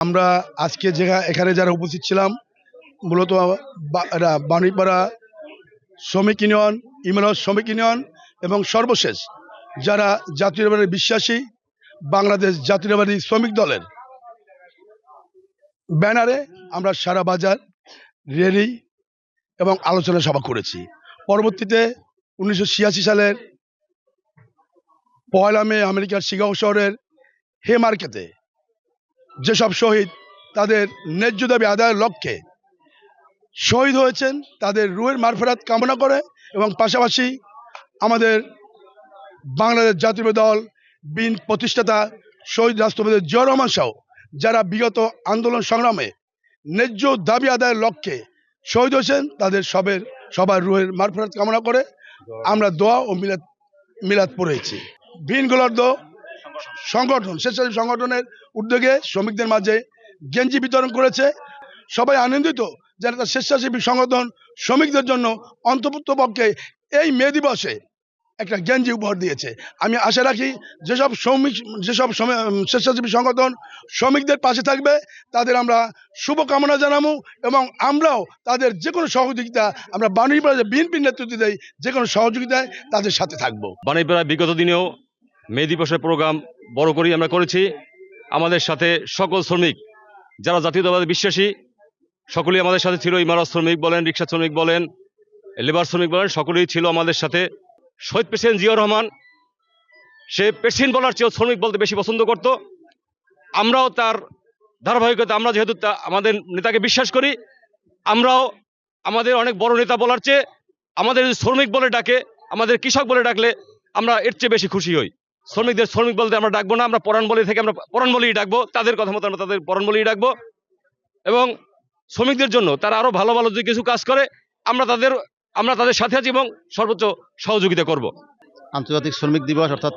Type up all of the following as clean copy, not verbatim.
আমরা আজকে এখানে যারা উপস্থিত ছিলাম মূলত বাণীপাড়া শ্রমিক ইউনিয়ন, ইমরাজ শ্রমিক ইউনিয়ন এবং সর্বশেষ যারা জাতীয়তাবাদী বিশ্বাসী বাংলাদেশ জাতীয়তাবাদী শ্রমিক দলের ব্যানারে আমরা সারা বাজার র্যালি এবং আলোচনা সভা করেছি। পরবর্তীতে 1986 সালের 1 মে আমেরিকার শিকাগো শহরের হে মার্কেটে যেসব শহীদ তাদের ন্যায্য দাবি আদায়ের লক্ষ্যে শহীদ হয়েছেন তাদের রুহের মাগফিরাত কামনা করে এবং পাশাপাশি আমাদের বাংলাদেশ জাতীয় দল বিএনপি প্রতিষ্ঠাতা শহীদ রাষ্ট্রপতি জিয়াউর রহমান সহ যারা বিগত আন্দোলন সংগ্রামে ন্যায্য দাবি আদায়ের লক্ষ্যে শহীদ হয়েছেন তাদের সবার রুহের মাগফিরাত কামনা করে আমরা দোয়া ও মিলাদ পড়েছি। ভিনগুলোর সংগঠন স্বেচ্ছাসেবী সংগঠনের উদ্যোগে শ্রমিকদের মাঝে গেঞ্জি বিতরণ করেছে। সবাই আনন্দিত যারা তার স্বেচ্ছাসেবী সংগঠন শ্রমিকদের জন্য অন্তর্ভুক্তপক্ষে এই মে দিবসে একটা গেঞ্জি উপহার দিয়েছে। আমি আশা রাখি যেসব স্বেচ্ছাসেবী সংগঠন শ্রমিকদের পাশে থাকবে তাদের আমরা শুভকামনা জানাবো এবং আমরাও তাদের যে কোনো সহযোগিতা আমরা বাণীপাড়া বিএনপির নেতৃত্ব দেই যে কোনো সহযোগিতায় তাদের সাথে থাকবো। বাণীপাড়া বিগত দিনেও মে দিবসের প্রোগ্রাম বড় করেই আমরা করেছি। আমাদের সাথে সকল শ্রমিক যারা জাতীয়তাবাদী বিশ্বাসী সকলেই আমাদের সাথে ছিল। ইমারত শ্রমিক বলেন, রিক্সা শ্রমিক বলেন, লেবার শ্রমিক বলেন, সকলেই ছিল আমাদের সাথে। শহীদ প্রেসিডেন্ট জিয়াউর রহমান সে প্রেসিডেন্ট বলার চেয়েও শ্রমিক বলতে বেশি পছন্দ করত। আমরাও তার ধারাবাহিকতা, আমরা যেহেতু আমাদের নেতাকে বিশ্বাস করি, আমরাও আমাদের অনেক বড় নেতা বলার চেয়ে আমাদের শ্রমিক বলে ডাকে, আমাদের কৃষক বলে ডাকলে আমরা এর চেয়ে বেশি খুশি হই। শ্রমিকদের শ্রমিক বলতে আমরা ডাকবো না, আমরা পরাণ বলি থেকে আমরা পরাণ বলেই ডাকবো, তাদের কথা মতো আমরা তাদের পরাণ বলেই ডাকবো। এবং শ্রমিকদের জন্য তারা আরো ভালো ভালো যদি কিছু কাজ করে আমরা তাদের সাথে আছি এবং সর্বোচ্চ সহযোগিতা করব। আন্তর্জাতিক শ্রমিক দিবস অর্থাৎ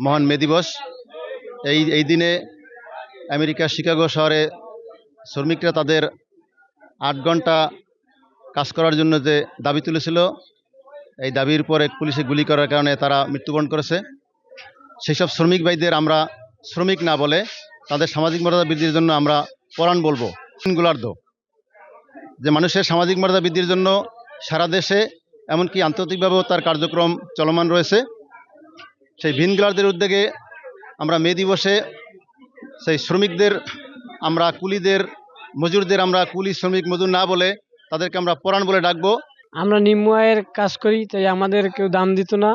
মহান মে দিবস, এই দিনে আমেরিকার শিকাগো শহরে শ্রমিকরা তাদের 8 ঘন্টা কাজ করার জন্য যে দাবি তুলেছিল, এই দাবির পরে পুলিশে গুলি করার কারণে তারা মৃত্যুবরণ করেছে। সেই সব শ্রমিক ভাইদের আমরা শ্রমিক না বলে তাদের সামাজিক মর্যাদা বৃদ্ধির জন্য আমরা পরাণ বলবো। গোলার্ধ যে মানুষের সামাজিক মর্যাদা বৃদ্ধির জন্য সারা দেশে এমনকি আন্তর্জাতিকভাবেও তার কার্যক্রম চলমান রয়েছে। সেই ভিনগুলারদের উদ্যোগে আমরা মে দিবসে সেই শ্রমিকদের, আমরা কুলিদের, মজুরদের আমরা কুলি শ্রমিক মজুর না বলে তাদেরকে আমরা পরাণ বলে ডাকবো। আমরা নিম্ন আয়ের কাজ করি, তাই আমাদের কেউ দাম দিত না,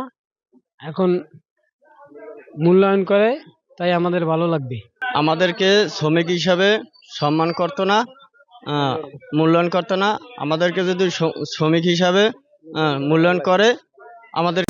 এখন মূল্যায়ন করে, তাই আমাদের ভালো লাগবে। আমাদেরকে শ্রমিক হিসাবে সম্মান করতো না, মূল্যায়ন করতো না। আমাদেরকে যদি শ্রমিক হিসাবে মূল্যায়ন করে আমাদের